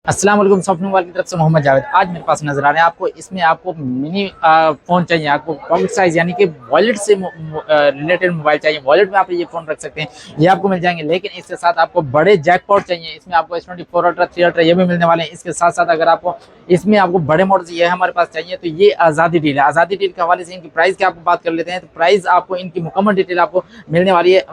अस्सलाम वालेकुम। Shopping mobile की तरफ से मोहम्मद जावेद। आज मेरे पास नजर आ रहे हैं आपको, इसमें आपको मिनी फ़ोन चाहिए, आपको पॉकेट साइज यानी कि वॉलेट से रिलेटेड मोबाइल चाहिए। वॉलेट में आप ये फ़ोन रख सकते हैं, ये आपको मिल जाएंगे। लेकिन इसके साथ आपको बड़े जैकपॉट चाहिए, इसमें आपको S24 अल्ट्रा 3 अल्ट्रा ये भी मिलने वाले हैं। इसके साथ साथ अगर आपको इसमें आपको बड़े मॉडल ये हमारे पास चाहिए तो ये आज़ादी डील है। आज़ादी डील के हवाले से इनकी प्राइस की आपको बात कर लेते हैं। तो प्राइस आपको इनकी मुकम्मल डिटेल आपको मिलने वाली है।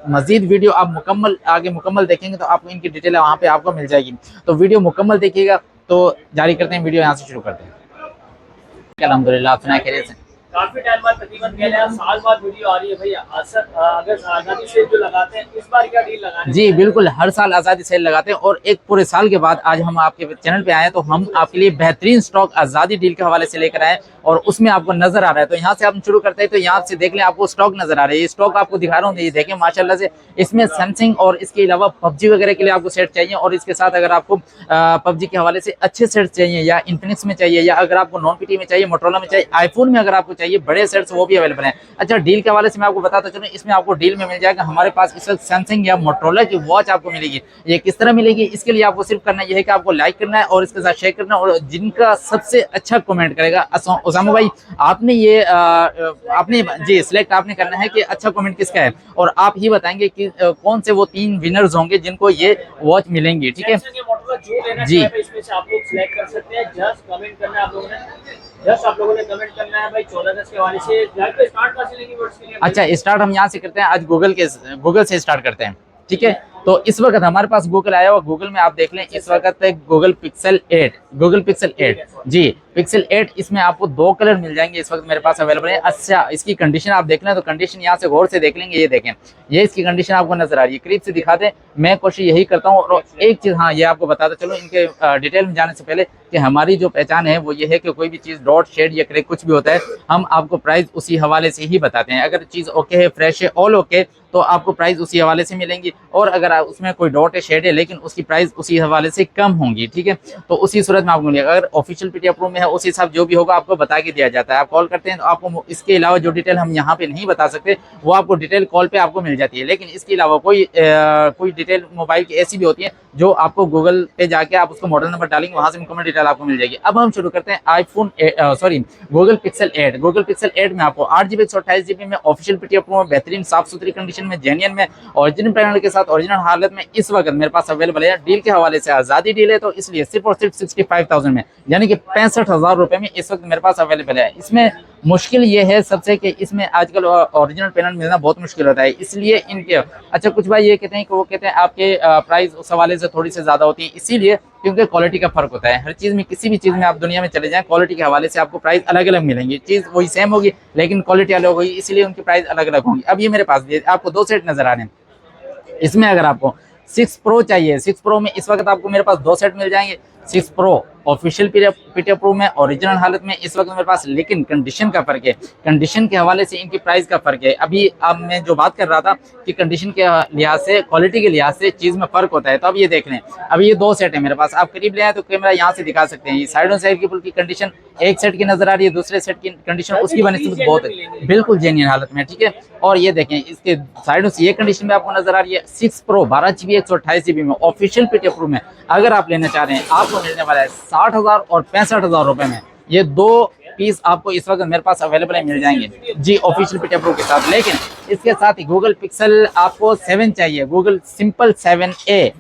मजीद वीडियो आप मुकम्मल देखेंगे तो आपको इनकी डिटेल वहाँ पे आपको मिल जाएगी। तो वीडियो मुकम्मल देखिएगा। तो जारी करते हैं वीडियो, यहाँ से शुरू करते हैं। अल्हम्दुलिल्लाह, आप सुनाए खैरियत से? काफी टाइम बाद तकरीबन कह रहे हैं साल बाद वीडियो आ रही है भैया। अगर आजादी सेल जो लगाते हैं इस बार क्या डील लगाने? जी बिल्कुल, हर साल आज़ादी सेल लगाते हैं और एक पूरे साल के बाद आज हम आपके चैनल पे आए हैं तो हम आपके लिए बेहतरीन स्टॉक आज़ादी डील के हवाले से लेकर आए और उसमें आपको नजर आ रहा है। तो यहाँ से हम शुरू करते हैं। तो यहाँ से देख लें, आपको स्टॉक नजर आ रहा है। ये स्टॉक आपको दिखा रहा हूँ, ये देखें माशाल्लाह से। इसमें सैमसंग और इसके अलावा पबजी वगैरह के लिए आपको सेट चाहिए और इसके साथ अगर आपको पबजी के हवाले से अच्छे सेट चाहिए या इन्फिनिक्स में चाहिए या अगर आपको नॉन पीटी में चाहिए, मोटरोला में चाहिए, आईफोन में अगर आपको चाहिए बड़े सेट्स वो भी अवेलेबल हैं। अच्छा, डील के हवाले से मैं आपको बताता चलूँ, इसमें आपको डील में मिल जाएगा हमारे पास इस वक्त सैमसंग या मोटरोला की वॉच आपको मिलेगी। ये किस तरह मिलेगी, इसके लिए आपको सिर्फ करना यह है कि आपको लाइक करना है और इसके साथ शेयर करना है और जिनका सबसे अच्छा कमेंट करेगा। उसामा भाई, आपने ये आपने जी सिलेक्ट आपने करना है कि अच्छा कमेंट किसका है और आप ही बताएंगे कि कौन से वो 3 विनर्स होंगे जिनको ये वॉच मिलेंगी। ठीक है जी। इसमें से आप लोग सिलेक्ट कर सकते हैं। जस्ट कमेंट करना है आप लोगों ने कमेंट करना है भाई 14 अगस्त के हवाले से। स्टार्ट कहाँ से लेंगे वर्ड्स के लिए? अच्छा, स्टार्ट हम यहाँ से करते हैं। आज गूगल से स्टार्ट करते हैं। ठीक है, तो इस वक्त हमारे पास गूगल आया हुआ। गूगल में आप देख लें इस वक्त गूगल पिक्सल 8 जी पिक्सल 8। इसमें आपको 2 कलर मिल जाएंगे इस वक्त मेरे पास अवेलेबल है। अच्छा, इसकी कंडीशन आप देख लें तो कंडीशन यहाँ से गौर से देख लेंगे। ये देखें, ये इसकी कंडीशन आपको नजर आ रही है। करीब से दिखा दें, मैं कोशिश यही करता हूँ। और एक चीज़ हाँ, ये आपको बताता चलो इनके डिटेल में जाने से पहले कि हमारी जो पहचान है वो ये है कि कोई भी चीज़ डॉट शेड या क्रैक कुछ भी होता है हम आपको प्राइस उसी हवाले से ही बताते हैं। अगर चीज़ ओके है, फ्रेश है, ऑल ओके, तो आपको प्राइस उसी हवाले से मिलेंगी। और अगर उसमें कोई डॉट है, शेड है, लेकिन उसकी प्राइस उसी हवाले से कम होंगी। ठीक है, तो उसी सूरत में आपको मिलेगा। अगर ऑफिशियल पीटी अप्रूव में है उस हिसाब जो भी होगा आपको बता के दिया जाता है। आप कॉल करते हैं तो आपको इसके अलावा जो डिटेल हम यहाँ पे नहीं बता सकते वो आपको डिटेल कॉल पे आपको मिल जाती है। लेकिन इसके अलावा कोई डिटेल मोबाइल की ऐसी भी होती है जो आपको गूगल पे जाके आप उसको मॉडल नंबर डालेंगे, वहां से मुकम्मल डिटेल आपको मिल जाएगी। अब हम शुरू करते हैं गूगल पिक्सल 8। गूगल पिक्सल 8 में आपको 8GB 128GB में ऑफिशियल पीटी अप्रूव में बेहतरीन साफ सुथरी कंडीशन में जेन्युइन में ओरिजिनल पैनल के साथ ओरिजिनल हालत में इस वक्त मेरे पास अवेलेबल है। डील के हवाले से आज़ादी डील है तो इसलिए सिर्फ और सिर्फ 65,000 में यानी कि 65,000 रुपए में इस वक्त मेरे पास अवेलेबल है। इसमें मुश्किल ये है सबसे कि इसमें आजकल ओरिजिनल पैनल मिलना बहुत मुश्किल होता है, इसलिए इनके अच्छा कुछ भाई ये कहते हैं कि वो कहते हैं आपके प्राइस उस हवाले से थोड़ी सी ज़्यादा होती है, इसीलिए क्योंकि क्वालिटी का फर्क होता है। हर चीज़ में, किसी भी चीज़ में आप दुनिया में चले जाएं, क्वालिटी के हवाले से आपको प्राइस अलग अलग मिलेंगी। चीज़ वही सेम होगी लेकिन क्वालिटी अलग होगी, इसलिए उनकी प्राइस अलग अलग होगी। अब ये मेरे पास आपको 2 सेट नजर आ रहे हैं। इसमें अगर आपको 6 प्रो चाहिए, 6 प्रो में इस वक्त आपको मेरे पास 2 सेट मिल जाएंगे। 6 प्रो ऑफिशियल पीटी अप्रूव में ओरिजिनल हालत में इस वक्त मेरे पास, लेकिन कंडीशन का फर्क है। कंडीशन के हवाले से इनकी प्राइस का फर्क है। अभी अब मैं जो बात कर रहा था कि कंडीशन के लिहाज से, क्वालिटी के लिहाज से चीज़ में फ़र्क होता है। तो अब ये देख लें, अब ये 2 सेट है मेरे पास। आप करीब ले आए तो कैमरा यहाँ से दिखा सकते हैं। ये साइडों साइड की फुल की कंडीशन एक सेट की नजर आ रही है, दूसरे सेट की कंडीशन उसकी बनस्बत बहुत बिल्कुल जेन्युइन हालत में। ठीक है, और ये देखें इसके साइडों से ये कंडीशन में आपको नजर आ रही है। 6 प्रो 12GB 128GB में ऑफिशियल पीटी अप्रूव में अगर आप लेना चाह रहे हैं आपको मिलने वाला है 60,000 और 65,000 रुपए में। ये 2 पीस आपको इस वक्त मेरे पास अवेलेबल है, मिल जाएंगे जी ऑफिशियल पीटी अप्रूव के साथ। लेकिन इसके साथ ही गूगल पिक्सल आपको 7 चाहिए, गूगल सिंपल 7A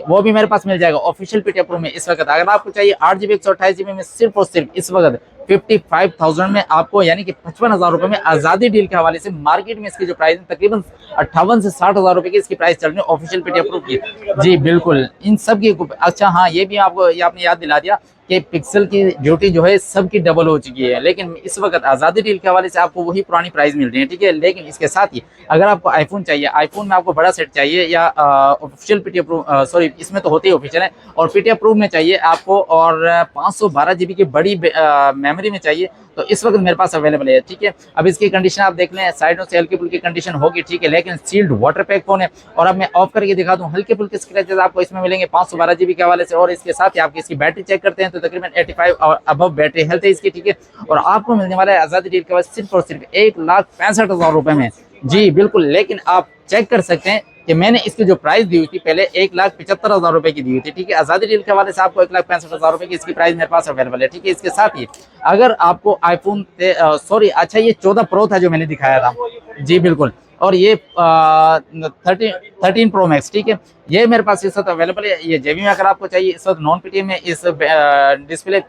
वो भी मेरे पास मिल जाएगा ऑफिशियल पीटी अप्रूव में इस वक्त। अगर आपको चाहिए 8GB 128GB में सिर्फ और सिर्फ इस वक्त 55,000 में आपको यानी कि 55,000 रुपए में आज़ादी डील के हवाले से मार्केट में इसकी जो प्राइस है तकरीबन 58 से 60,000 रुपए की इसकी प्राइस चल रही है ऑफिशियल पीटी अप्रूव की। जी बिल्कुल, इन सब की अच्छा हाँ, ये भी आपको आपने याद दिला दिया कि पिक्सल की ड्यूटी जो है सबकी डबल हो चुकी है, लेकिन इस वक्त आज़ादी डील के हवाले से आपको वही पुरानी प्राइस मिल रही है। ठीक है, लेकिन इसके साथ ही अगर आपको आईफोन चाहिए, आईफोन में आपको बड़ा सेट चाहिए या ऑफिशियल पीटी अप्रूव इसमें तो होते ही ऑफिशियल है और पीटी अप्रूव में चाहिए आपको और 512GB की बड़ी मेमोरी में चाहिए तो इस वक्त मेरे पास अवेलेबल है। ठीक है, अब इसकी कंडीशन आप देख लें, साइडों से हल्की फुल्की कंडीशन होगी। ठीक है, लेकिन सील्ड वाटर पैक फोन है। और अब मैं ऑफ करके दिखा दूं, हल्के फुल्के स्क्रैचेस आपको इसमें मिलेंगे 512GB के हवाले से। और इसके साथ ही आपकी इसकी बैटरी चेक करते हैं तो तकरीबन 85 और अबव बैटरी हेल्थ है इसकी। ठीक है, और आपको मिलने वाला है आज़ादी डील के बाद सिर्फ और सिर्फ 1,65,000 रुपए में। जी बिल्कुल, लेकिन आप चेक कर सकते हैं कि मैंने इसकी जो प्राइस दी हुई थी पहले 1,75,000 रुपए की दी हुई थी, ठीक है। आज़ादी डील के हवाले से आपको 1,65,000 रुपए की इसकी प्राइस मेरे पास अवेलेबल है, ठीक है। इसके साथ ही अगर आपको आईफोन सॉरी, अच्छा ये 14 प्रो था जो मैंने दिखाया था, जी बिल्कुल, और ये 13 प्रो मैक्स, ठीक है, ये मेरे पास इस वक्त अवेलेबल है। ये जेबी में अगर आपको चाहिए इस वक्त नॉन पीटीएम में इस डिस्प्ले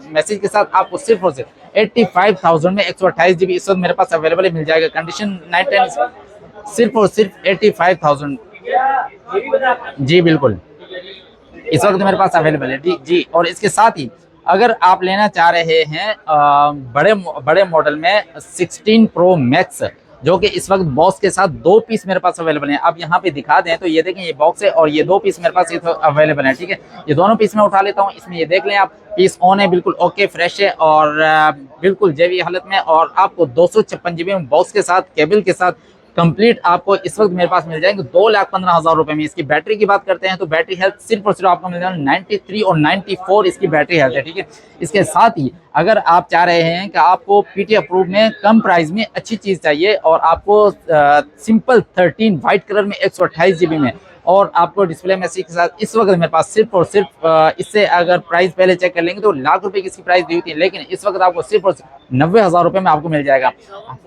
मैसेज के साथ आपको सिर्फ और सिर्फ 85,000 में 128 GB इस वक्त मेरे पास अवेलेबल है, मिल जाएगा। कंडीशन 910 सिर्फ और सिर्फ 85,000, जी बिल्कुल, इस वक्त मेरे पास अवेलेबल है जी। और इसके साथ ही अगर आप लेना चाह रहे हैं बड़े मॉडल में 16 प्रो मैक्स, जो कि इस वक्त बॉक्स के साथ 2 पीस मेरे पास अवेलेबल हैं। आप यहाँ पे दिखा दें तो ये देखें, ये बॉक्स है और ये 2 पीस मेरे पास अवेलेबल है, ठीक है। ये दोनों पीस मैं उठा लेता हूँ। इसमें ये देख लें आप, पीस ऑन है, बिल्कुल ओके फ्रेश है और बिल्कुल जेबी हालत में, और आपको 256 GB में बॉक्स के साथ केबल के साथ कंप्लीट आपको इस वक्त मेरे पास मिल जाएंगे 2,15,000 रुपए में। इसकी बैटरी की बात करते हैं तो बैटरी हेल्थ सिर्फ और सिर्फ आपको मिल जाएगा 93 और 94 इसकी बैटरी हेल्थ है, ठीक है। इसके साथ ही अगर आप चाह रहे हैं कि आपको पीटी अप्रूव में कम प्राइस में अच्छी चीज चाहिए और आपको सिंपल 13 व्हाइट कलर में 128 GB में और आपको डिस्प्ले मैसेज के साथ इस वक्त मेरे पास सिर्फ और सिर्फ इससे अगर प्राइस पहले चेक कर लेंगे तो लाख रुपए की इसकी प्राइस दी हुई थी, लेकिन इस वक्त आपको सिर्फ और सिर्फ 90,000 रुपए में आपको मिल जाएगा,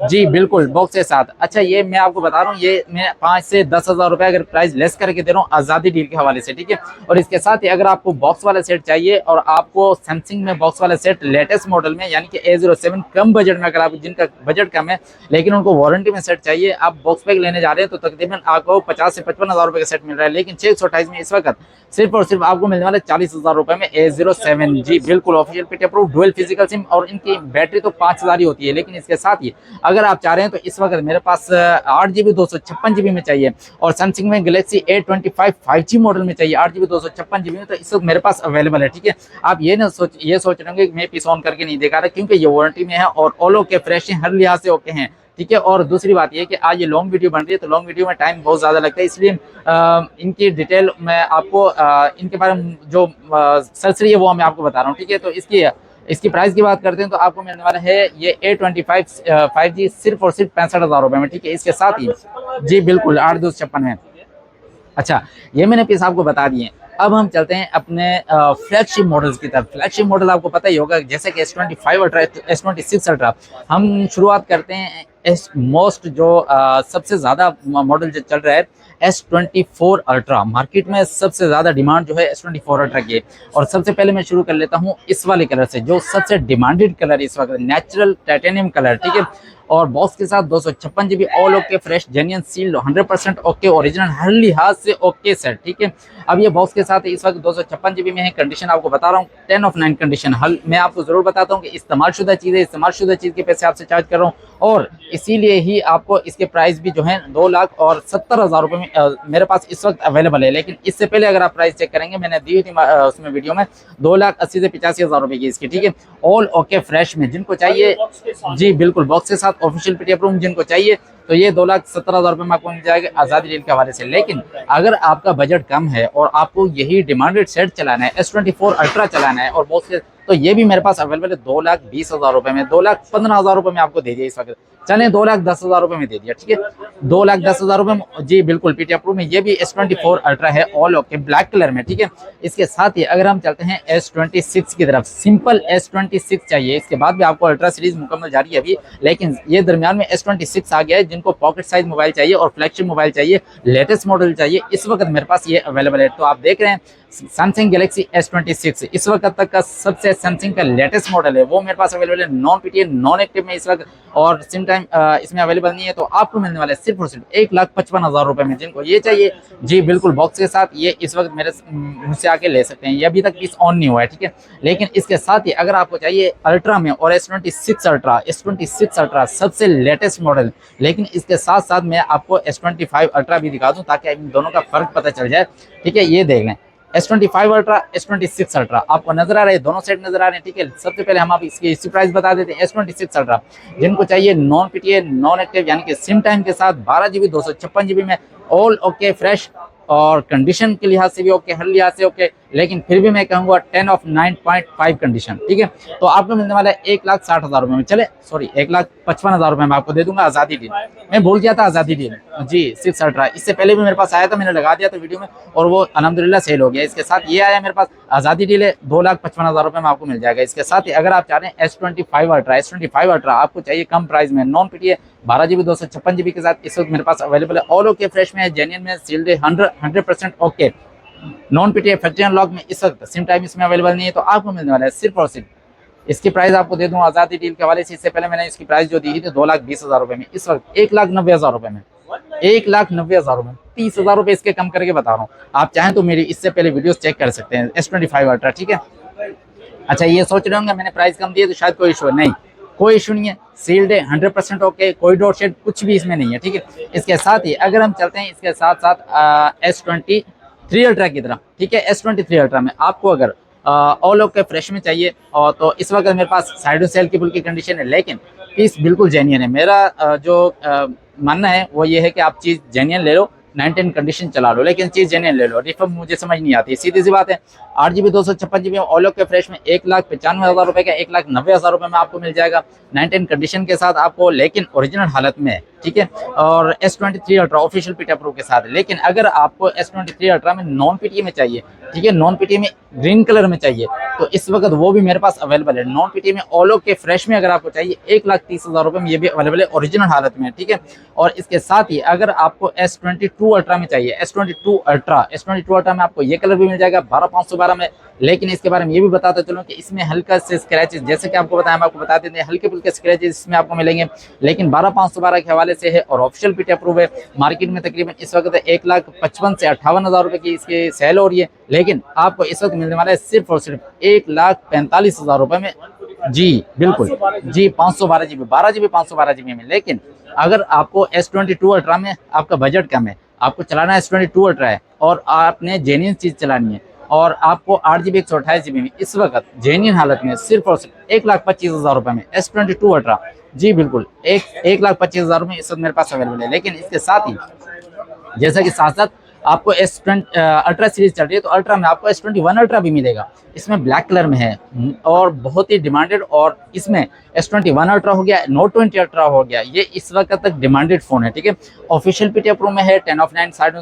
जी बिल्कुल, बॉक्स के साथ। अच्छा, ये मैं आपको बता रहा हूँ, ये मैं 5 से 10,000 रुपए अगर प्राइस लेस करके दे रहा हूँ आज़ादी डील के हवाले से, ठीक है। और इसके साथ ही अगर आपको बॉक्स वाला सेट चाहिए और आपको सैमसंग में बॉक्स वाला सेट लेटेस्ट मॉडल में यानी कि A07 कम बजट में, अगर आप जिनका बजट कम है लेकिन उनको वारंटी में सेट चाहिए, आप बॉक्स पैक लेने जा रहे हैं तो तकरीबन आपको 50 से 55,000 रुपए का सेट मिल रहा है, लेकिन 628 में इस वक्त सिर्फ और सिर्फ आपको मिलने वाले 40,000 रुपए में A07, जी बिल्कुल, official PT approve dual physical SIM, और इनकी बैटरी तो 5000 ही होती है। लेकिन इसके साथ ही अगर आप चाह रहे हैं तो इस वक्त मेरे पास 8 GB 256 GB में चाहिए और सैमसंग में गैलेक्सी A25 5G मॉडल में चाहिए 8 GB 256 GB में, तो इस वक्त मेरे पास अवेलेबल है, ठीक है। आप ये सोच रहे होंगे कि मैं पीस ऑन करके नहीं दिखा रहा, क्योंकि ये वारंटी में है और ऑल ओके फ्रेश है, हर लिहाज से ओके हैं, ठीक है। और दूसरी बात ये कि आज ये लॉन्ग वीडियो बन रही है तो लॉन्ग वीडियो में टाइम बहुत ज़्यादा लगता है, इसलिए इनकी डिटेल मैं आपको इनके बारे में जो सरसरी है वो मैं आपको बता रहा हूँ, ठीक है। तो इसकी प्राइस की बात करते हैं तो आपको मिलने वाला है ये A25 5G सिर्फ और सिर्फ 65,000 रुपए में, ठीक है। इसके साथ ही जी बिल्कुल 8,256 में। अच्छा, ये मैंने पीस आपको बता दिए। अब हम चलते हैं अपने फ्लैगशिप मॉडल्स की तरफ। फ्लैगशिप मॉडल आपको पता ही होगा, जैसे कि S25 अल्ट्रा, S26 अल्ट्रा। हम शुरुआत करते हैं मोस्ट जो सबसे ज़्यादा मॉडल जो चल रहा है S24 अल्ट्रा। मार्केट में सबसे ज़्यादा डिमांड जो है S24 अल्ट्रा की है, और सबसे पहले मैं शुरू कर लेता हूँ इस वाले कलर से, जो सबसे डिमांडेड कलर है इस वक्त, नेचुरल टाइटेनियम कलर, ठीक है। और बॉक्स के साथ 256 GB all okay fresh genuine sealed 100% okay original हर लिहाज से ओके सेट, ठीक है। अब ये बॉक्स के साथ इस वक्त 256 GB में है। कंडीशन आपको बता रहा हूँ 10 of 9 कंडीशन। हल मैं आपको जरूर बताता हूँ कि इस्तेमाल शुदा चीज़ है, इस्तेमाल शुदा चीज़ के पैसे आपसे चार्ज कर रहा हूँ, और इसीलिए ही आपको इसके प्राइस भी जो है 2,70,000 रुपये में मेरे पास इस वक्त अवेलेबल है। लेकिन इससे पहले अगर आप प्राइस चेक करेंगे, मैंने दी हुई थी उसमें वीडियो में 2,80,000 से 85,000 रुपये की इसकी, ठीक है। ऑल ओके फ्रेश में जिनको चाहिए, जी बिल्कुल, बॉक्स के साथ ऑफिशियल पीटी अप्रूव जिनको चाहिए तो ये 2,70,000 रुपये में आपको मिल जाएगा आज़ादी डील के हवाले से। लेकिन अगर आपका बजट कम है और आपको यही डिमांडेड सेट चलाना है, S24 अल्ट्रा चलाना है और बॉक्स के, तो ये भी मेरे पास अवेलेबल है 2,20,000 रुपये में, 2,15,000 रुपये में आपको दे दिया इस वक्त। चलें 2,10,000 रुपये में दे दिया, ठीक है, 2,10,000 रुपये में, जी बिल्कुल, पीटी अप्रूव में। ये भी S24 अल्ट्रा है, ऑल ओके ब्लैक कलर में, ठीक है। इसके साथ ही अगर हम चलते हैं S26 की तरफ, सिंपल S26 चाहिए, इसके बाद भी आपको अल्ट्रा सीरीज मुकम्मल जारी है अभी, लेकिन ये दरमियान में S26 आ गया है। जिनको पॉकेट साइज मोबाइल चाहिए और फ्लैगशिप मोबाइल चाहिए, लेटेस्ट मॉडल चाहिए, इस वक्त मेरे पास ये अवेलेबल है। तो आप देख रहे हैं सैमसंग गैलेक्सी S26 इस वक्त तक का सबसे सैमसंग का लेटेस्ट मॉडल है, वो मेरे पास अवेलेबल है नॉन पीटीए नॉन एक्टिव में इस वक्त, और सिम टाइम इसमें अवेलेबल नहीं है। तो आपको मिलने वाला है सिर्फ और सिर्फ 1,55,000 रुपये में। जिनको ये चाहिए, जी बिल्कुल, बॉक्स के साथ ये इस वक्त मेरे मुझसे आके ले सकते हैं। ये अभी तक पीस ऑन नहीं हुआ है, ठीक है। लेकिन इसके साथ ही अगर आपको चाहिए अल्ट्रा में और S26 अल्ट्रा सबसे लेटेस्ट मॉडल, लेकिन इसके साथ साथ मैं आपको S25 अल्ट्रा भी दिखा दूं ताकि इन दोनों का फर्क पता चल जाए, ठीक है। ये देख लें, S25 अल्ट्रा, S26 अल्ट्रा आपको नजर आ रहे हैं, दोनों सेट नजर आ रहे हैं, ठीक है। सबसे पहले हम आप इसकी प्राइस बता देते हैं। S26 अल्ट्रा जिनको चाहिए नॉन पीटीए नॉन एक्टिव यानी कि सिम टाइम के साथ 12 GB 256 GB में ऑल ओके फ्रेश और कंडीशन के लिहाज से भी ओके, हर लिहाज से ओके, लेकिन फिर भी मैं कहूँगा 10 ऑफ 9.5 कंडीशन, ठीक है। तो आपको मिलने वाला है 1,60,000 रुपये में, चले सॉरी 1,55,000 रुपये में आपको दे दूंगा आज़ादी डील। मैं भूल गया था आज़ादी डील जी 6 अल्ट्रा, इससे पहले भी मेरे पास आया था, मैंने लगा दिया था वीडियो में और वो अल्हम्दुलिल्लाह सेल हो गया। इसके साथ ये आया मेरे पास आज़ादी डील है, 2,55,000 रुपये में आपको मिल जाएगा। इसके साथ ही अगर आप चाह रहे हैं S25 अल्ट्रा, S25 अल्ट्रा आपको चाहिए कम प्राइस में, नॉन पीटीए 12 GB 256 GB के साथ इस वक्त मेरे पास अवेलेबल है। ऑल ओके फ्रेश में है, जेन्युइन में, सील्ड है, 100% okay. Non PTA factory unlock में इस वक्त सिम टाइम इसमें अवेलेबल नहीं है, तो आपको मिलने वाला है सिर्फ और सिर्फ, इसकी प्राइस आपको दे दूं आज़ादी डील के हवाले से। इससे पहले मैंने इसकी प्राइस जो दी थी 2,20,000 रुपये में, इस वक्त 1,90,000 रुपये में, 1,90,000 रुपये, 30,000 रुपये इसके कम करके बता रहा हूँ। आप चाहें तो मेरी इससे पहले वीडियोस चेक कर सकते हैं। S25 अल्ट्रा, ठीक है। अच्छा, ये सोच रहे होंगे मैंने प्राइस कम दी है तो शायद कोई इशू नहीं, कोई इशू नहीं है, सील्ड है, 100% ओके, कोई डॉट शेड कुछ भी इसमें नहीं है, ठीक है। इसके साथ ही अगर हम चलते हैं इसके साथ साथ S23 अल्ट्रा की तरह, ठीक है। S23 अल्ट्रा में आपको अगर ऑल ओके फ्रेश में चाहिए और तो इस वक्त मेरे पास साइड से हल्की फुल्की कंडीशन है, लेकिन पीस बिल्कुल जेन्युइन है। मेरा जो मानना है वो ये है कि आप चीज़ जेन्युइन ले लो, 9-10 कंडीशन चला लो, लेकिन चीज़ जेन्युइन ले लो। रिफंड मुझे समझ नहीं आती, सीधी सी बात है। 8 GB 256 GB all okay fresh में 1,95,000 रुपये का 1,90,000 रुपये में आपको मिल जाएगा, 9-10 कंडीशन के साथ आपको, लेकिन ओरिजिनल हालत में, ठीक है। और S23 ultra official PTA pro के साथ। लेकिन अगर आपको S23 अल्ट्रा में नॉन पीटीए में चाहिए, ठीक है, नॉन पीटीए में ग्रीन कलर में चाहिए, तो इस वक्त वो भी मेरे पास अवेलेबल है। नॉन पीटीए में ऑल ओके फ्रेश में अगर आपको चाहिए 1,30,000 रुपये में, ये भी अवेलेबल है ओरिजिनल हालत में, ठीक है। और इसके साथ ही अगर आपको S22 अल्ट्रा में चाहिए, S22 अल्ट्रा में आपको ये कलर भी मिल जाएगा 12,512 में। लेकिन इसके बारे में ये भी बताता चलूं कि इसमें हल्का से स्क्रैचेस, जैसे कि आपको बताया, मैं आपको बता देते हैं, हल्के फुल्के स्क्रैचेस इसमें आपको मिलेंगे, लेकिन 12,512 के हवाले से है और ऑफिशियल पीटीए अप्रूव है। मार्केट में तकरीबन इस वक्त 1,55,000 से 58,000 रुपये की इसकी सेल हो रही है, लेकिन आपको इस वक्त मिलने वाला है सिर्फ और सिर्फ 1,45,000 रुपये में। जी बिल्कुल जी, 512 GB, 12 GB 512 GB में। लेकिन अगर आपको S22 अल्ट्रा में आपका बजट कम है, आपको चलाना S22 अल्ट्रा है और आपने जेन्युइन चीज़ चलानी है और आपको 8 GB 128 GB में इस वक्त जेन्युइन हालत में सिर्फ और सिर्फ 1,25,000 रुपये में S22 अल्ट्रा, जी बिल्कुल 1,25,000 रुपये इस वक्त मेरे पास अवेलेबल है। लेकिन इसके साथ ही जैसा कि साथ साथ आपको S20 अल्ट्रा सीरीज चल रही है, तो अल्ट्रा में आपको S21 अल्ट्रा भी मिलेगा, इसमें ब्लैक कलर में है और बहुत ही डिमांडेड। और इसमें S21 अल्ट्रा हो गया, Note 20 अल्ट्रा हो गया, ये इस वक्त तक डिमांडेड फोन है, ठीक है। ऑफिशियल पीटीए प्रो में है, 10 ऑफ 9 साइड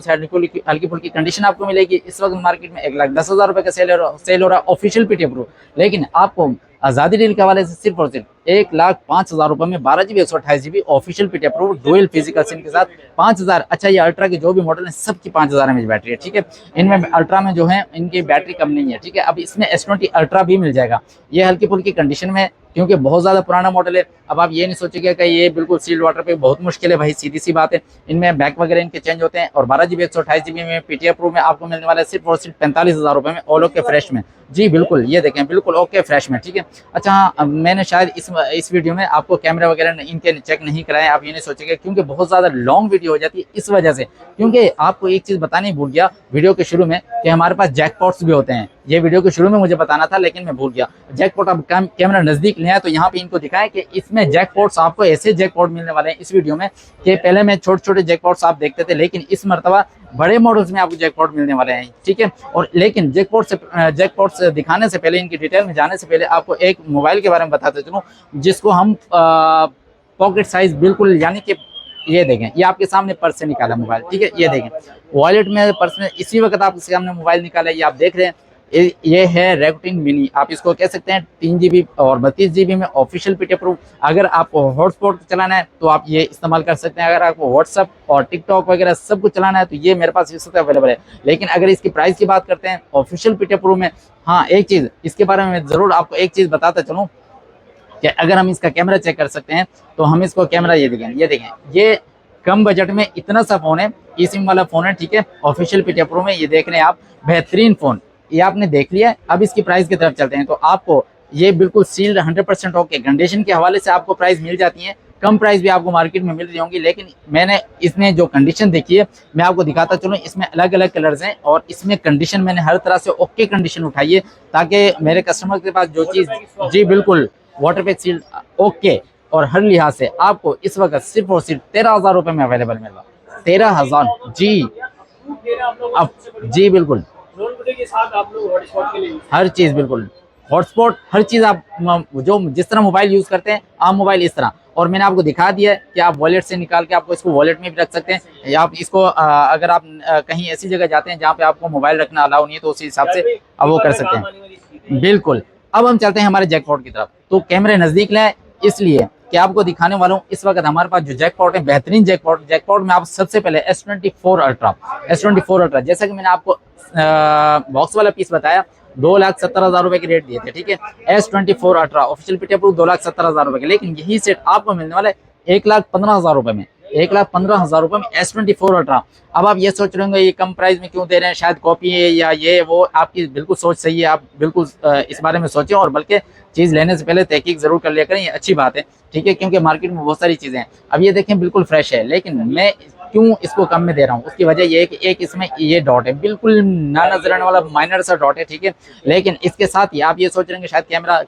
हल्की फुल्की कंडीशन आपको मिलेगी। इस वक्त मार्केट में 1,10,000 रुपये का सेल हो रहा है ऑफिशियल पीटीए प्रो, लेकिन आपको आज़ादी डील के हवाले से सिर्फ और सिर्फ 1,05,000 रुपये में 12 GB 128 GB official PTA pro dual physical SIM के साथ 5,000। अच्छा, ये अल्ट्रा के जो भी मॉडल हैं सबकी 5,000 mAh बैटरी है, ठीक है। इनमें अल्ट्रा में जो है इनकी बैटरी कम नहीं है, ठीक है। अब इसमें S20 अल्ट्रा भी मिल जाएगा, ये हल्की फुल्की कंडीशन में है क्योंकि बहुत ज़्यादा पुराना मॉडल है। अब आप ये नहीं सोचिएगा कि ये बिल्कुल सील्ड वाटर पे बहुत मुश्किल है, भाई सीधी सी बात है। इनमें बैक वगैरह इनके चेंज होते हैं। और 12 GB 128 GB में पीटीए प्रो में आपको मिलने वाला है सिर्फ और सिर्फ 45,000 रुपये में ऑल ओके फ्रेश में। जी बिल्कुल, ये देखें बिल्कुल ओके फ्रेश में, ठीक है। अच्छा हाँ, मैंने शायद इस वीडियो में आपको कैमरा वगैरह इनके चेक नहीं कराए, आप ये नहीं सोचेंगे क्योंकि बहुत ज़्यादा लॉन्ग वीडियो हो जाती है इस वजह से। क्योंकि आपको एक चीज़ बतानी भूल गया वीडियो के शुरू में कि हमारे पास जैकपॉट्स भी होते हैं। ये वीडियो के शुरू में मुझे बताना था लेकिन मैं भूल गया। जैकपॉट अब कैमरा नज़दीक ले आया तो यहाँ पे इनको दिखाएं कि इसमें जैकपॉट्स आपको ऐसे जैकपॉट मिलने वाले हैं इस वीडियो में कि पहले में छोटे छोटे जैकपॉट्स आप देखते थे, लेकिन इस मरतबा बड़े मॉडल्स में आपको जैकपॉट मिलने वाले हैं, ठीक है। और लेकिन जैकपॉट्स दिखाने से पहले, इनकी डिटेल में जाने से पहले आपको एक मोबाइल के बारे में बताते चलूँ जिसको हम पॉकेट साइज बिल्कुल, यानी कि ये देखें, ये आपके सामने पर्स से निकाला मोबाइल, ठीक है। ये देखें वॉलेट में, पर्स में इसी वक्त आपके सामने मोबाइल निकाला है, ये आप देख रहे हैं। ये है रेगुटिन मिनी, आप इसको कह सकते हैं। 3 GB और 32 GB में ऑफिशियल पीटीए प्रो। अगर आपको हॉटस्पॉट चलाना है तो आप ये इस्तेमाल कर सकते हैं। अगर आपको व्हाट्सअप और टिकटॉक वगैरह सब कुछ चलाना है तो ये मेरे पास इस वक्त अवेलेबल है। लेकिन अगर इसकी प्राइस की बात करते हैं ऑफिशियल पीटीए प्रो में, हाँ एक चीज़ इसके बारे में ज़रूर आपको एक चीज़ बताता चलूँ कि अगर हम इसका कैमरा चेक कर सकते हैं तो हम इसको कैमरा, ये देखें, ये कम बजट में इतना सा फ़ोन है, ई सिम वाला फ़ोन है, ठीक है। ऑफिशियल पीटीए प्रो में ये देख रहे हैं आप, बेहतरीन फ़ोन, ये आपने देख लिया। अब इसकी प्राइस की तरफ चलते हैं तो आपको ये बिल्कुल सील्ड 100% ओके कंडीशन के हवाले से आपको प्राइस मिल जाती है। कम प्राइस भी आपको मार्केट में मिल रही होंगी, लेकिन मैंने इसमें जो कंडीशन देखी है मैं आपको दिखाता चलूँ। इसमें अलग अलग कलर्स हैं और इसमें कंडीशन मैंने हर तरह से ओके कंडीशन उठाई है ताकि मेरे कस्टमर के पास जो चीज़, जी बिल्कुल वाटर पे सील्ड ओके और हर लिहाज से आपको इस वक्त सिर्फ और सिर्फ 13,000 रुपये में अवेलेबल मिल रहा। 13,000, जी छूट दे रहे हैं आप लोग अब सबसे बड़ी जी बिल्कुल, ड्रोन बुटीक के साथ आप लोग हॉटस्पॉट के लिए हर चीज़ बिल्कुल, हॉटस्पॉट हर चीज़ आप जो जिस तरह मोबाइल यूज़ करते हैं, आप मोबाइल इस तरह। और मैंने आपको दिखा दिया है कि आप वॉलेट से निकाल के आपको इसको वॉलेट में भी रख सकते हैं, या आप इसको अगर आप कहीं ऐसी जगह जाते हैं जहाँ पे आपको मोबाइल रखना अलाउ नहीं है, तो उसी हिसाब से आप वो कर सकते हैं। बिल्कुल। अब हम चलते हैं हमारे जैकपॉट की तरफ। तो कैमरे नज़दीक लाए इसलिए कि आपको दिखाने वाला हूँ इस वक्त हमारे पास जो जैकपॉट है, बेहतरीन जैकपॉट में आप सबसे पहले S24 अल्ट्रा, S24 अल्ट्रा, जैसा कि मैंने आपको बॉक्स वाला पीस बताया, 2,70,000 रुपए की रेट दिए थे, ठीक है। S24 ultra official PT approve 2,70,000 रुपए के, लेकिन यही सेट आपको मिलने वाला है 1,15,000 रुपए में, 1,15,000 रुपए में S24 अल्ट्रा। अब आप ये सोच रहे होंगे ये कम प्राइस में क्यों दे रहे हैं, शायद कॉपी है या ये वो, आपकी बिल्कुल सोच सही है, आप बिल्कुल इस बारे में सोचें, और बल्कि चीज़ लेने से पहले तहकीक जरूर कर लिया करें, ये अच्छी बात है, ठीक है, क्योंकि मार्केट में बहुत सारी चीज़ें हैं। अब ये देखें बिल्कुल फ्रेश है, लेकिन मैं क्यों इसको कम में दे रहा हूँ, उसकी वजह ये है कि एक इसमें ये डॉट है, बिल्कुल ना नजर आने वाला माइनर सा डॉट है, ठीक है। लेकिन इसके साथ ही आप ये सोच रहे हैं शायद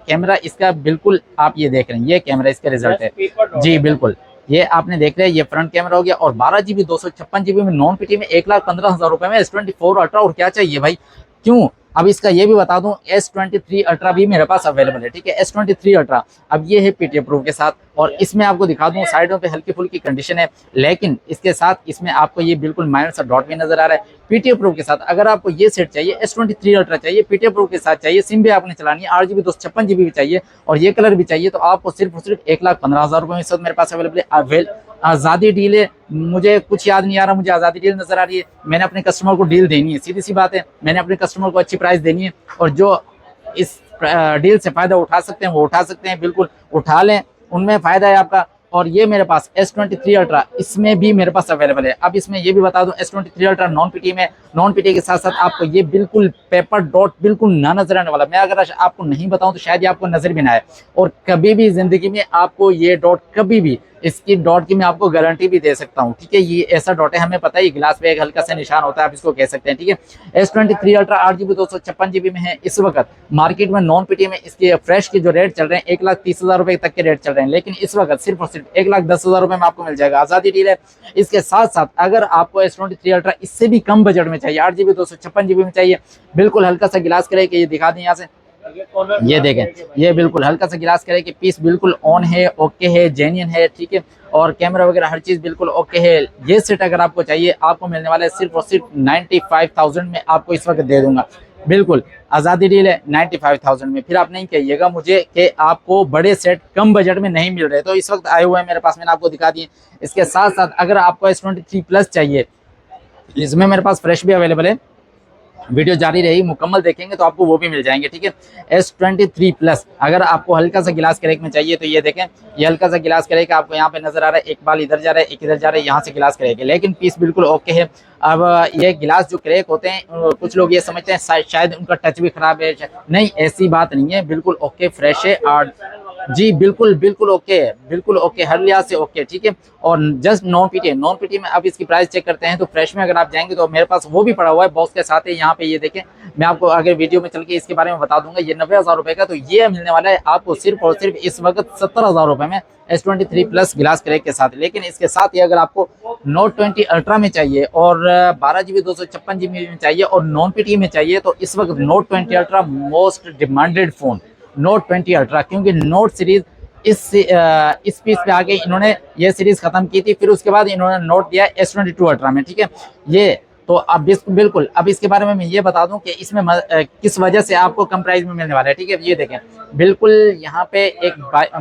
कैमरा इसका बिल्कुल, आप ये देख रहे हैं ये कैमरा इसका रिजल्ट है जी बिल्कुल। ये आपने देख रहे हैं, ये फ्रंट कैमरा हो गया, और 12 GB 256 GB में नॉन पीटी में 1,15,000 रुपए में S24 अल्ट्रा, और क्या चाहिए भाई, क्यों। अब इसका ये भी बता दूं, S23 अल्ट्रा भी मेरे पास अवेलेबल है, ठीक है, S23 अल्ट्रा। अब ये है पीटी अप्रूव के साथ, और इसमें आपको दिखा दूं साइडों पे हल्की फुल्की कंडीशन है, लेकिन इसके साथ इसमें आपको ये बिल्कुल माइनर सा डॉट भी नजर आ रहा है। पीटी अप्रूव के साथ अगर आपको ये सेट चाहिए, S23 अल्ट्रा चाहिए, पीटी अप्रूव के साथ चाहिए, सिम भी आपने चलानी है, 8 GB 256 GB भी चाहिए, और ये कलर भी चाहिए, तो आपको सिर्फ और सिर्फ 1,15,000 रुपए में इस वक्त मेरे पास अवेलेबल है। आज़ादी डील है, मुझे कुछ याद नहीं आ रहा, मुझे आज़ादी डील नजर आ रही है। मैंने अपने कस्टमर को डील देनी है, सीधी सी बात है, मैंने अपने कस्टमर को अच्छी प्राइस देनी है, और जो इस डील से फायदा उठा सकते हैं वो उठा सकते हैं, बिल्कुल उठा लें, उनमें फायदा है आपका। और ये मेरे पास S23 अल्ट्रा इसमें भी मेरे पास अवेलेबल है। अब इसमें ये भी बता दूं, S23 अल्ट्रा नॉन पीटी में, नॉन पीटी के साथ साथ आपको ये बिल्कुल पेपर डॉट बिल्कुल ना नजर आने वाला, मैं अगर आपको नहीं बताऊं तो शायद ये आपको नजर भी ना आए, और कभी भी जिंदगी में आपको ये डॉट कभी भी, इसकी डॉट की मैं आपको गारंटी भी दे सकता हूं, ठीक है। ये ऐसा डॉट है, हमें पता है, गिलास पे एक हल्का सा निशान होता है, आप इसको कह सकते हैं, ठीक है। S23 अल्ट्रा 8 GB 256 GB में है इस वक्त मार्केट में, नॉन पीटी में इसके फ्रेश के जो रेट चल रहे हैं 1,30,000 रुपए तक के रेट चल रहे हैं, लेकिन इस वक्त सिर्फ और सिर्फ 1,10,000 रुपए में आपको मिल जाएगा, आज़ादी डील है। इसके साथ साथ अगर आपको S23 अल्ट्रा इससे भी कम बजट में चाहिए, 8 GB 256 GB में चाहिए, बिल्कुल हल्का सा गिलास करे कि ये दिखा दें यहाँ से, ये देखें, ये बिल्कुल हल्का सा गिलास करे कि पीस बिल्कुल ऑन है, ओके है, जेन्युइन है, ठीक है, और कैमरा वगैरह हर चीज बिल्कुल ओके है। ये सेट अगर आपको चाहिए, आपको मिलने वाला है सिर्फ और सिर्फ 95,000 में, आपको इस वक्त दे दूंगा, बिल्कुल आज़ादी डील है 95,000 में। फिर आप नहीं कहिएगा मुझे कि आपको बड़े सेट कम बजट में नहीं मिल रहे, तो इस वक्त आए हुए हैं मेरे पास, मैंने आपको दिखा दिए। इसके साथ साथ अगर आपको S23 प्लस चाहिए, इसमें मेरे पास फ्रेश भी अवेलेबल है, वीडियो जारी रही, मुकम्मल देखेंगे तो आपको वो भी मिल जाएंगे, ठीक है। S23 प्लस अगर आपको हल्का सा गिलास क्रैक में चाहिए, तो ये देखें, ये हल्का सा गिलास क्रैक आपको यहाँ पे नजर आ रहा है, एक बाल इधर जा रहा है, एक इधर जा रहा है, यहाँ से गिलास क्रैक है, लेकिन पीस बिल्कुल ओके है। अब ये गिलास जो क्रैक होते हैं, कुछ लोग ये समझते हैं शायद उनका टच भी खराब है, नहीं, ऐसी बात नहीं है, बिल्कुल ओके फ्रेश है, और जी बिल्कुल बिल्कुल ओके है, बिल्कुल ओके, हर लिहाज से ओके, ठीक है। और जस्ट नॉन पीटी में अब इसकी प्राइस चेक करते हैं, तो फ्रेश में अगर आप जाएंगे तो मेरे पास वो भी पड़ा हुआ है बॉक्स के साथ है, यहाँ पे ये देखें, मैं आपको आगे वीडियो में चल के इसके बारे में बता दूंगा। ये 90,000 रुपए का, तो ये मिलने वाला है आपको सिर्फ और सिर्फ इस वक्त 70,000 रुपए में, S23 प्लस गिलास क्रैक के साथ। लेकिन इसके साथ ही अगर आपको Note 20 अल्ट्रा में चाहिए, और 12 GB 256 GB में चाहिए, और नॉन पीटी में चाहिए, तो इस वक्त Note 20 ultra most demanded phone, Note 20 ultra, क्योंकि नोट सीरीज इस पीस पे आके इन्होंने ये सीरीज खत्म की थी, फिर उसके बाद इन्होंने नोट दिया S22 अल्ट्रा में, ठीक है। ये तो अब बिल्कुल अब इसके बारे में मैं ये बता दूं कि इसमें किस वजह से आपको कम प्राइस में मिलने वाला है, ठीक है। ये देखें, बिल्कुल यहाँ पे एक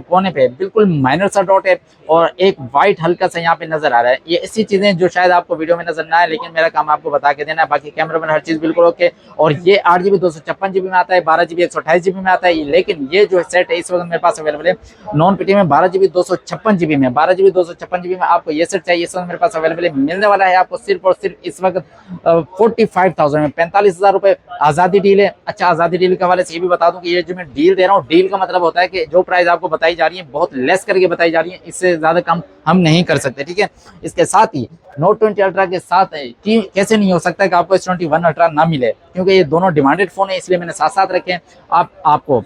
कोने पे बिल्कुल माइनर सा डॉट है, और एक वाइट हल्का सा यहाँ पे नजर आ रहा है। ये ऐसी चीजें जो शायद आपको वीडियो में नजर ना आए, लेकिन मेरा काम आपको बता के देना है। बाकी कैमरा में हर चीज बिल्कुल ओके, और ये 8 GB 256 GB में आता है, 12 GB 128 GB में आता है, लेकिन ये जो सेट है इस वक्त मेरे पास अवेलेबल है नॉन पीटी में 12 GB 256 GB में, 12 GB 256 GB में आपको ये सेट चाहिए, इस वक्त मेरे पास अवेलेबल है, मिलने वाला है आपको सिर्फ और सिर्फ इस वक्त 45,000 में, 45,000 रुपए आज़ादी डील है। अच्छा, आज़ादी डील के हवाले से ये भी बता दूं कि ये जो मैं डील दे रहा हूँ, डील का मतलब होता है कि जो प्राइस आपको बताई जा रही है बहुत लेस करके बताई जा रही है, इससे ज्यादा कम हम नहीं कर सकते, ठीक है। इसके साथ ही Note 20 अल्ट्रा के साथ कैसे नहीं हो सकता कि आपको S21 अल्ट्रा ना मिले, क्योंकि ये दोनों डिमांडेड फोन है, इसलिए मैंने साथ साथ रखे हैं। आपको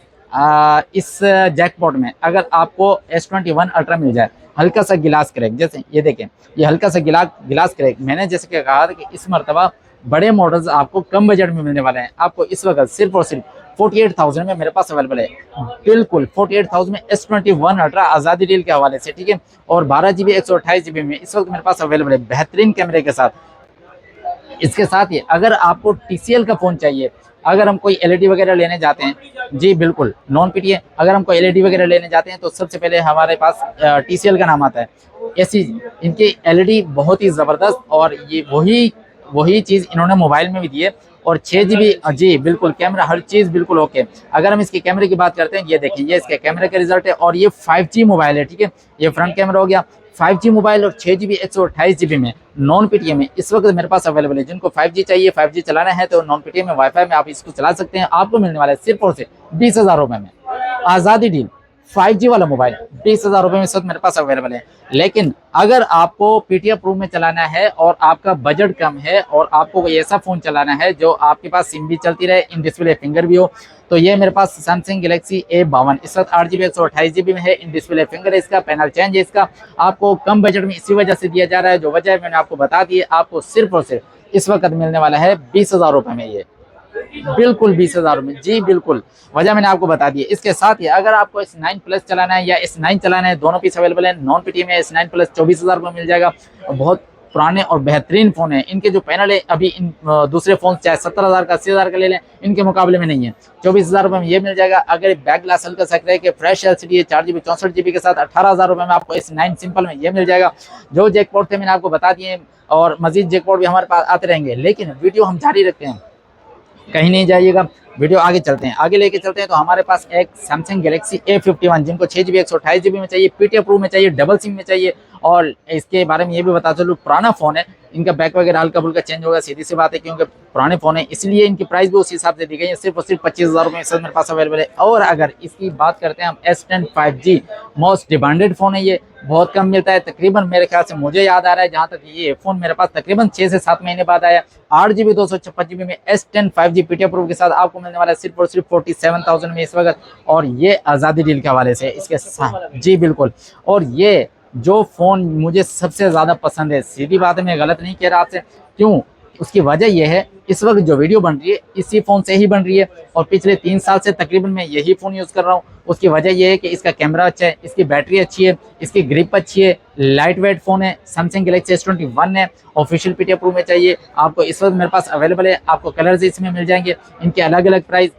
इस जैकपॉट में अगर आपको S21 अल्ट्रा मिल जाए, हल्का सा गिलास क्रैक, जैसे ये देखें, ये हल्का सा गिलास क्रैक, मैंने जैसे कि कहा था कि इस मरतबा बड़े मॉडल्स आपको कम बजट में मिलने वाले हैं। आपको इस वक्त सिर्फ और सिर्फ 48,000 में मेरे पास अवेलेबल है, बिल्कुल 48,000 में S21 अल्ट्रा आज़ादी डील के हवाले से, ठीक है। और 12 GB 128 GB में इस वक्त मेरे पास अवेलेबल है बेहतरीन कैमरे के साथ। इसके साथ ही अगर आपको TCL का फ़ोन चाहिए, अगर हम कोई LED वगैरह लेने जाते हैं, जी बिल्कुल नॉन PTA, अगर हम कोई LED वगैरह लेने जाते हैं तो सबसे पहले हमारे पास TCL का नाम आता है। ऐसी इनकी LED बहुत ही ज़बरदस्त, और ये वही चीज़ इन्होंने मोबाइल में भी दी है। और 6 GB, जी बिल्कुल कैमरा हर चीज़ बिल्कुल ओके। अगर हम इसके कैमरे की बात करते हैं, ये देखिए ये इसके कैमरे का रिजल्ट है, और ये 5G मोबाइल है, ठीक है। ये फ्रंट कैमरा हो गया, 5G मोबाइल, और 6 GB 128 GB में नॉन PTA में इस वक्त मेरे पास अवेलेबल है। जिनको 5G चाहिए, 5G चलाना है, तो नॉन PTA में वाईफाई में आप इसको चला सकते हैं। आपको मिलने वाला है सिर्फ और सिर्फ 20,000 रुपये में आज़ादी डील 5G वाला मोबाइल 20,000 रुपये में इस वक्त मेरे पास अवेलेबल है। लेकिन अगर आपको PTA प्रो में चलाना है और आपका बजट कम है और आपको कोई ऐसा फ़ोन चलाना है जो आपके पास सिम भी चलती रहे, इन डिस्प्ले फिंगर भी हो, तो ये मेरे पास सैमसंग गैलेक्सी A52 इस वक्त 8 GB 128 GB में है। इन डिस्प्ले फिंगर है इसका, पैनल चेंज है इसका। आपको कम बजट में इसी वजह से दिया जा रहा है, जो वजह है मैंने आपको बता दी है। आपको सिर्फ और सिर्फ इस वक्त मिलने वाला है 20,000 रुपये में, ये बिल्कुल 20,000 में, जी बिल्कुल, वजह मैंने आपको बता दी है। इसके साथ ही अगर आपको S9 प्लस चलाना है या S9 चलाना है, दोनों पीस अवेलेबल है। नॉन PTA में S9 प्लस 24,000 में मिल जाएगा। बहुत पुराने और बेहतरीन फ़ोन है। इनके जो पैनल है अभी इन दूसरे फ़ोन चाहे 70,000 का 80,000 का ले लें, इनके मुकाबले में नहीं है। 24,000 रुपये में ये मिल जाएगा। अगर बैक ग्लास हल्का सकता है कि फ्रेश LCD है 4 GB 64 GB के साथ 18,000 रुपये में आपको S9 सिंपल में ये मिल जाएगा। जो जैकपॉट थे मैंने आपको बता दिए, और मजीद जैकपॉट भी हमारे पास आते रहेंगे। लेकिन वीडियो हम जारी रखते हैं, कहीं नहीं जाइएगा, वीडियो आगे चलते हैं, आगे लेके चलते हैं। तो हमारे पास एक सैमसंग गैलेक्सी A51, जिनको 6 GB 128 GB में चाहिए, PTA प्रो में चाहिए, डबल सिम में चाहिए। और इसके बारे में ये भी बता चलूँ, पुराना फ़ोन है, इनका बैक वगैरह हल्का फुल्का चेंज होगा, सीधी सी बात है, क्योंकि पुराने फ़ोन है, इसलिए इनकी प्राइस भी उस हिसाब से दी गई है। सिर्फ और सिर्फ 25,000 रुपये में मेरे पास अवेलेबल है। और अगर इसकी बात करते हैं हम, S10 5G most demanded phone है, ये बहुत कम मिलता है। तकरीबन मेरे ख्याल से मुझे याद आ रहा है जहाँ तक ये फ़ोन मेरे पास तकरीबन 6 से 7 महीने बाद आया। 8 GB 256 GB में S10 5G PTA प्रो के साथ आपको मिलने वाला है सिर्फ और सिर्फ 47,000 में इस वक्त। और ये आज़ादी डील के हवाले से इसके साथ, जी बिल्कुल। और ये जो फ़ोन मुझे सबसे ज़्यादा पसंद है, सीधी बात है, मैं गलत नहीं कह रहा आपसे, क्यों, उसकी वजह यह है इस वक्त जो वीडियो बन रही है इसी फ़ोन से ही बन रही है, और पिछले 3 साल से तकरीबन मैं यही फ़ोन यूज़ कर रहा हूँ। उसकी वजह यह है कि इसका कैमरा अच्छा है, इसकी बैटरी अच्छी है, इसकी ग्रिप अच्छी है, लाइट वेट फ़ोन है, सैमसंग गैलेक्सी S21 है। ऑफिशियल PTA प्रो में चाहिए आपको, इस वक्त मेरे पास अवेलेबल है। आपको कलर्स इसमें मिल जाएंगे, इनके अलग अलग प्राइस,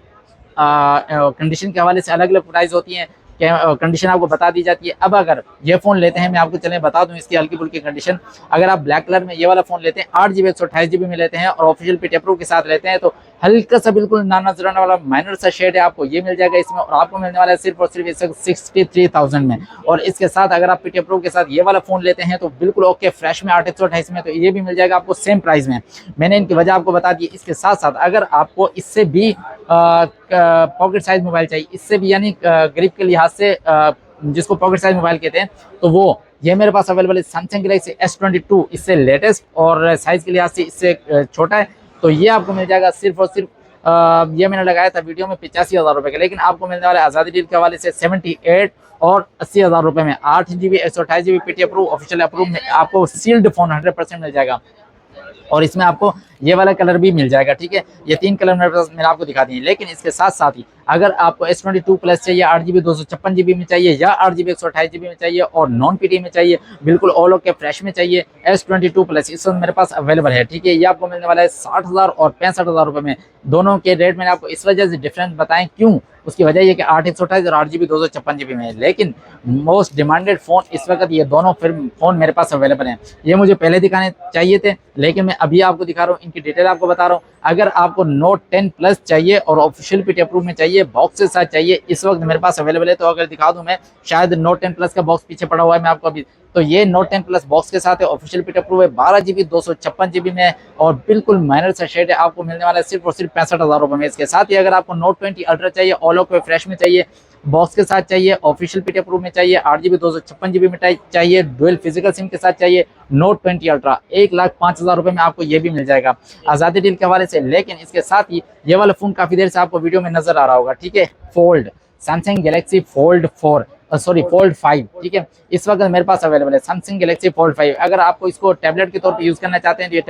कंडीशन के हवाले से अलग अलग प्राइस होती हैं, कंडीशन आपको बता दी जाती है। अब अगर ये फ़ोन लेते हैं, मैं आपको चलें बता दूं इसकी हल्की फुल्की कंडीशन। अगर आप ब्लैक कलर में ये वाला फ़ोन लेते हैं, 8 GB 128 GB में लेते हैं और ऑफिशियल PTA प्रो के साथ लेते हैं, तो हल्का सा बिल्कुल ना नजराना वाला माइनर सा शेड है, आपको ये मिल जाएगा इसमें। और आपको मिलने वाला है सिर्फ और सिर्फ 63,000 में। और इसके साथ अगर आप PTA प्रो के साथ ये वाला फ़ोन लेते हैं तो बिल्कुल ओके फ्रेश में 8/128 में, तो ये भी मिल जाएगा आपको सेम प्राइस में। मैंने इनकी वजह आपको बता दी। इसके साथ साथ अगर आपको इससे भी पॉकेट साइज मोबाइल चाहिए, इससे भी यानी ग्रिप के लिहाज से जिसको पॉकेट साइज मोबाइल कहते हैं, तो वो ये मेरे पास अवेलेबल है सैमसंग गैलेक्सी S22, इससे लेटेस्ट और साइज़ के लिहाज से इससे छोटा है। तो ये आपको मिल जाएगा सिर्फ और सिर्फ ये मैंने लगाया था वीडियो में 85,000 रुपये का, लेकिन आपको मिलने वाला है आज़ादी डील के हवाले से 78 और 80,000 रुपये में 8 GB 128 GB PTA pro official approve में आपको सील्ड फ़ोन 100% मिल जाएगा। और इसमें आपको ये वाला कलर भी मिल जाएगा, ठीक है। ये 3 कलर मैंने आपको दिखा दिए। लेकिन इसके साथ साथ ही अगर आपको S22 प्लस चाहिए, 8 GB 256 GB में चाहिए, या 8 GB 128 GB में चाहिए और नॉन PTA में चाहिए, बिल्कुल ऑल ओके फ्रेश में चाहिए, S22 प्लस इस वक्त मेरे पास अवेलेबल है, ठीक है। ये आपको मिलने वाला है 60,000 और 65,000 रुपये में। दोनों के रेट मैंने आपको इस वजह से डिफरेंस बताएं, क्यों, उसकी वजह ये कि 8/128 और 8 GB 256 GB में है। लेकिन मोस्ट डिमांडेड फ़ोन इस वक्त ये दोनों फ़ोन मेरे पास अवेलेबल हैं। ये मुझे पहले दिखाने चाहिए थे, लेकिन मैं अभी आपको दिखा रहा हूँ, इनकी डिटेल आपको बता रहा हूँ। अगर आपको Note 10 प्लस चाहिए और ऑफिशियल PTA प्रूफ में चाहिए, बॉक्स के साथ चाहिए, इस वक्त मेरे पास अवेलेबल है। तो अगर दिखा दूं मैं, शायद Note 10 प्लस का बॉक्स पीछे पड़ा हुआ है मैं आपको अभी, तो ये Note 10 प्लस बॉक्स के साथ है, ऑफिशियल PTA प्रूफ है, 12 GB 256 GB में और बिल्कुल माइनर सा शेड है। आपको मिलने वाला है सिर्फ और सिर्फ 65,000 रुपये में। इसके साथ ही अगर आपको Note 20 अल्ट्रा चाहिए, ऑल ओके फ्रेश में चाहिए, बॉक्स के साथ चाहिए, ऑफिशियल PTA प्रूफ में चाहिए, 8 GB 256 GB में चाहिए, डुअल फिजिकल सिम के साथ चाहिए, Note 20 अल्ट्रा 1,05,000 रुपये में आपको ये भी मिल जाएगा आज़ादी डील के हवाले से। लेकिन इसके साथ ही ये वाला फ़ोन काफ़ी देर से आपको वीडियो में नजर आ रहा होगा, ठीक है, fold, Samsung Galaxy fold 4 sorry fold 5, ठीक है, इस वक्त मेरे पास अवेलेबल है सैमसंग गैलेक्सी फोल्ड 5। अगर आपको इसको टैबलेट के तौर पे यूज़ करना चाहते हैं तो ये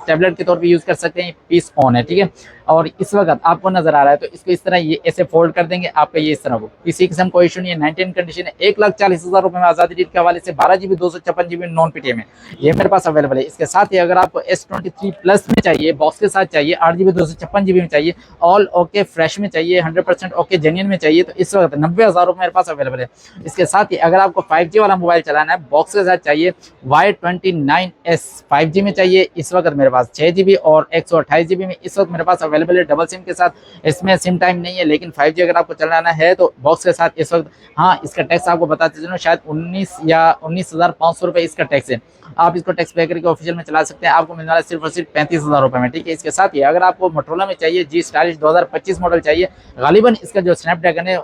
टैबलेट के तौर पे यूज़ कर सकते हैं। पीस ऑन है, ठीक है, और इस वक्त आपको नजर आ रहा है तो इसको इस तरह ये ऐसे फोल्ड कर देंगे, आपका ये इस तरह हो, किसी किस्म कोई इशू नहीं है। 19 कंडीशन है, 1,40,000 रुपए में आज़ादी डील के हवाले से 12 GB 256 GB नॉन पीटीएम है, ये मेरे पास अवेलेबल है। इसके साथ ही अगर आपको S23 प्लस में चाहिए, बॉक्स के साथ चाहिए, 8 GB 256 GB में चाहिए, ऑल ओके फ्रेश में चाहिए, 100% ओके जेन्युइन में चाहिए, तो इस वक्त 90,000 रुपए मेरे पास अवेलेबल है। इसके साथ ही अगर आपको 5G वाला मोबाइल चलाना है, बॉक्स के साथ चाहिए, Y29S 5G में चाहिए, इस वक्त मेरे पास 6 GB और 128 GB में इस वक्त मेरे पास अवेलेबल है, डबल सिम के साथ। इसमें सिम टाइम नहीं है, लेकिन 5G अगर आपको चलाना है तो बॉक्स के साथ इस वक्त, हाँ इसका टैक्स आपको बताते चलो, शायद 19 या 19,500 रुपए इसका टैक्स है। आप इसको टैक्स पे करके ऑफिशियल में चला सकते हैं, आपको मिलने वाला सिर्फ और सिर्फ 35,000 रुपए में, ठीक है। इसके साथ ही अगर आपको मोटरोला में चाहिए, जी स्टाइलिश 2025 मॉडल चाहिए, गालिबन इसका जो स्नैपड्रैगन है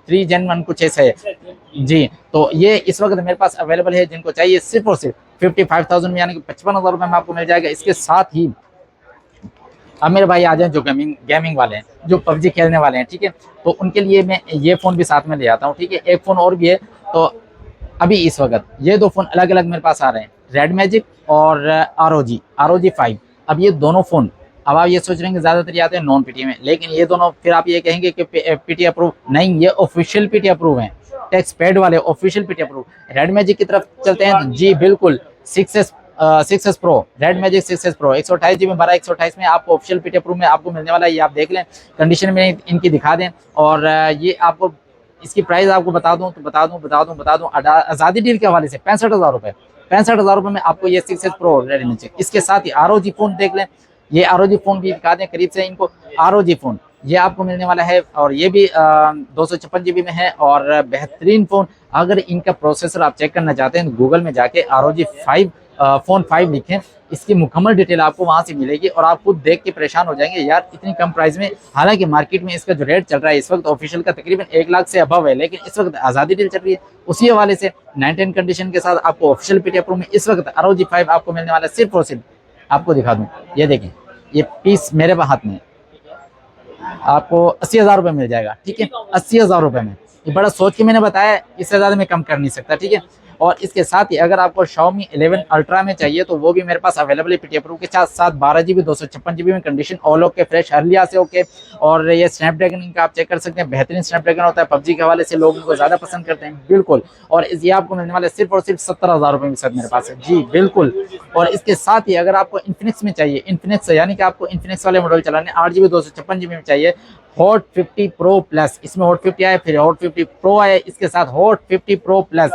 3 Gen 1 कुछ ऐसा है जी, तो ये इस वक्त मेरे पास अवेलेबल है। जिनको चाहिए सिर्फ और सिर्फ 55,000 में, यानी कि 55,000 रुपए में आपको मिल जाएगा। इसके साथ ही अब मेरे भाई आ जाए जो गेमिंग वाले हैं, जो पबजी खेलने वाले हैं, ठीक है, तो उनके लिए मैं ये फ़ोन भी साथ में ले आता हूँ, ठीक है। एक फ़ोन और भी है, तो अभी इस वक्त ये दो फ़ोन अलग अलग मेरे पास आ रहे हैं, रेड मैजिक और ROG 5। अब ये दोनों फ़ोन, अब आप ये सोच रहे हैं कि ज़्यादातर ये आते हैं नॉन पीटी में, लेकिन ये दोनों फिर आप ये कहेंगे कि पीटी अप्रूव नहीं, ये ऑफिशियल पीटी अप्रूव हैं, टैक्स पेड वाले official PT approve. Red magic की तरफ चलते हैं, जी बिल्कुल 6S pro, red magic 6S pro 128 GB 128 में आपको ऑफिशियल पीटी अप्रूव में आपको मिलने वाला है। ये आप देख लें, कंडीशन में इनकी दिखा दें, और ये आपको इसकी प्राइस आपको बता दूं तो बता दूं आज़ादी डील के हवाले से 65,000 रुपये, 65,000 रुपये में आपको ये 6S प्रो रेड मैजिक। इसके साथ ही ROG फ़ोन देख लें, ये ROG फ़ोन भी दिखा दें करीब से इनको। ROG फ़ोन ये आपको मिलने वाला है, और ये भी 256 GB में है, और बेहतरीन फ़ोन। अगर इनका प्रोसेसर आप चेक करना चाहते हैं तो गूगल में जाके ROG 5 फ़ोन 5 लिखें, इसकी मुकम्मल डिटेल आपको वहां से मिलेगी, और आप खुद देख के परेशान हो जाएंगे यार इतनी कम प्राइस में। हालांकि मार्केट में इसका जो रेट चल रहा है इस वक्त ऑफिशियल का तकरीबन 1 लाख से अबव है, लेकिन इस वक्त आज़ादी डील चल रही है, उसी हवाले से 19 कंडीशन के साथ आपको ऑफिशियल पीटी अप्रूव में इस वक्त ROG 5 आपको मिलने वाला है। सिर्फ और सिर्फ आपको दिखा दूँ, ये देखें, ये पीस मेरे हाथ में आपको 80,000 रुपये मिल जाएगा, ठीक है, 80,000 रुपये में। ये बड़ा सोच के मैंने बताया, इससे ज़्यादा मैं कम कर नहीं सकता, ठीक है। और इसके साथ ही अगर आपको Xiaomi 11 अल्ट्रा में चाहिए तो वो भी मेरे पास अवेलेबल है पीटी अप्रूव के साथ 12 GB 256 GB में, कंडीशन ऑल ओके फ्रेश अर्लिया से ओके। और ये स्नैपड्रैगन का आप चेक कर सकते हैं, बेहतरीन स्नैपड्रैगन होता है, पबजी के हवाले से लोग इनको ज़्यादा पसंद करते हैं, बिल्कुल। और ये आपको मिलने वाला सिर्फ और सिर्फ 70,000 रुपये के साथ मेरे पास है, जी बिल्कुल। और इसके साथ ही अगर आपको इन्फिनिक्स में चाहिए, इन्फिनिक्स यानी कि आपको इन्फिनिक्स वाले मॉडल चलाने 8 GB 256 GB में चाहिए, हॉट 50 प्रो प्लस, इसमें हॉट 50 आया, फिर हॉट 50 प्रो आया, इसके साथ हॉट 50 प्रो प्लस,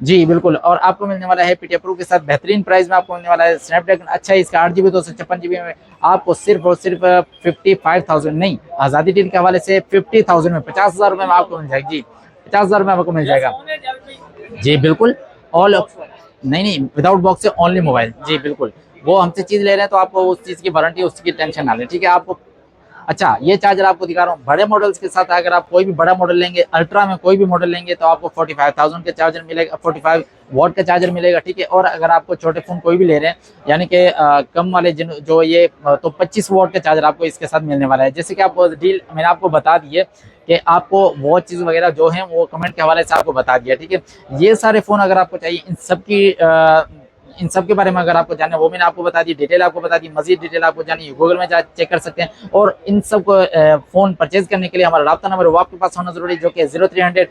जी बिल्कुल। और आपको मिलने वाला है पीटी अप्रूव के साथ बेहतरीन प्राइस में आपको मिलने वाला है। स्नैपड्रैगन अच्छा है इसका, 8 GB 256 GB में आपको सिर्फ और सिर्फ 55,000 नहीं, आज़ादी डील के हवाले से 50,000 में, 50,000 रुपये में आपको मिल जाएगी, जी 50,000 में आपको मिल जाएगा, जी बिल्कुल। ऑल नहीं विदाउट बॉक्स से ओनली मोबाइल, जी बिल्कुल। वो हमसे चीज़ ले रहे हैं तो आपको उस चीज़ की वारंटी, उसकी टेंशन ना लें, ठीक है। आपको अच्छा ये चार्जर आपको दिखा रहा हूँ, बड़े मॉडल्स के साथ अगर आप कोई भी बड़ा मॉडल लेंगे, अल्ट्रा में कोई भी मॉडल लेंगे तो आपको 45,000 का चार्जर मिलेगा, 45 वॉट का चार्जर मिलेगा, ठीक है। और अगर आपको छोटे फ़ोन कोई भी ले रहे हैं, यानी कि कम वाले जो ये तो 25 वॉट का चार्जर आपको इसके साथ मिलने वाला है। जैसे कि आपको डील मैंने आपको बता दी है कि आपको वो चीज़ वगैरह जो है वो कमेंट के हवाले से आपको बता दिया, ठीक है। ये सारे फ़ोन अगर आपको चाहिए, इन सब के बारे में अगर आपको जानना है वो मैंने आपको बता दी, डिटेल आपको बता दी, मजीद डिटेल आपको जानी है गूगल में जा चेक कर सकते हैं। और इन सब को फ़ोन परचेज करने के लिए हमारा राब्ता नंबर वो आपके पास होना जरूरी है, जो कि 0300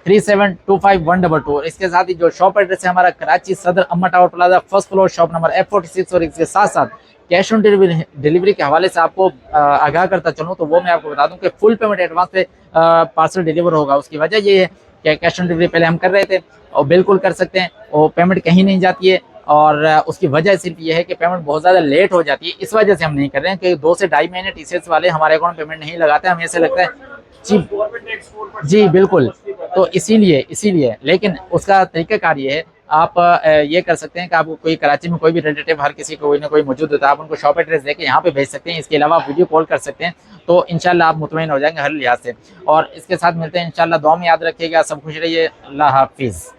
3725 इसके साथ ही जो शॉप एड्रेस है हमारा कराची सदर अम्मा tower plaza, first floor, shop number F46। और इसके साथ साथ कैश ऑन डिलीवरी के हवाले से आपको आगाह करता चलूँ तो वो मैं आपको बता दूं कि फुल पेमेंट एडवांस पे पार्सल डिलीवर होगा। उसकी वजह ये है कि कैश ऑन डिलीवरी पहले हम कर रहे थे और बिल्कुल कर सकते हैं, और पेमेंट कहीं नहीं जाती है, और उसकी वजह सिर्फ ये है कि पेमेंट बहुत ज़्यादा लेट हो जाती है, इस वजह से हम नहीं कर रहे हैं कि 2 से ढाई महीने TCS वाले हमारे अकाउंट पेमेंट नहीं लगाते, हमें ऐसे लगता है जी बिल्कुल। तो इसीलिए लेकिन उसका तरीक़ाकार ये है, आप ये कर सकते हैं कि आपको कोई कराची में कोई भी रिलेटिव हर किसी कोई ना कोई मौजूद होता है, आप उनको शॉप एड्रेस देके यहाँ पे भेज सकते हैं। इसके अलावा वीडियो कॉल कर सकते हैं, तो इंशाल्लाह आप मुतमईन हो जाएंगे हर लिहाज से। और इसके साथ मिलते हैं इंशाल्लाह, दुआ में याद रखिएगा, सब खुश रहिए, अल्लाह हाफिज़।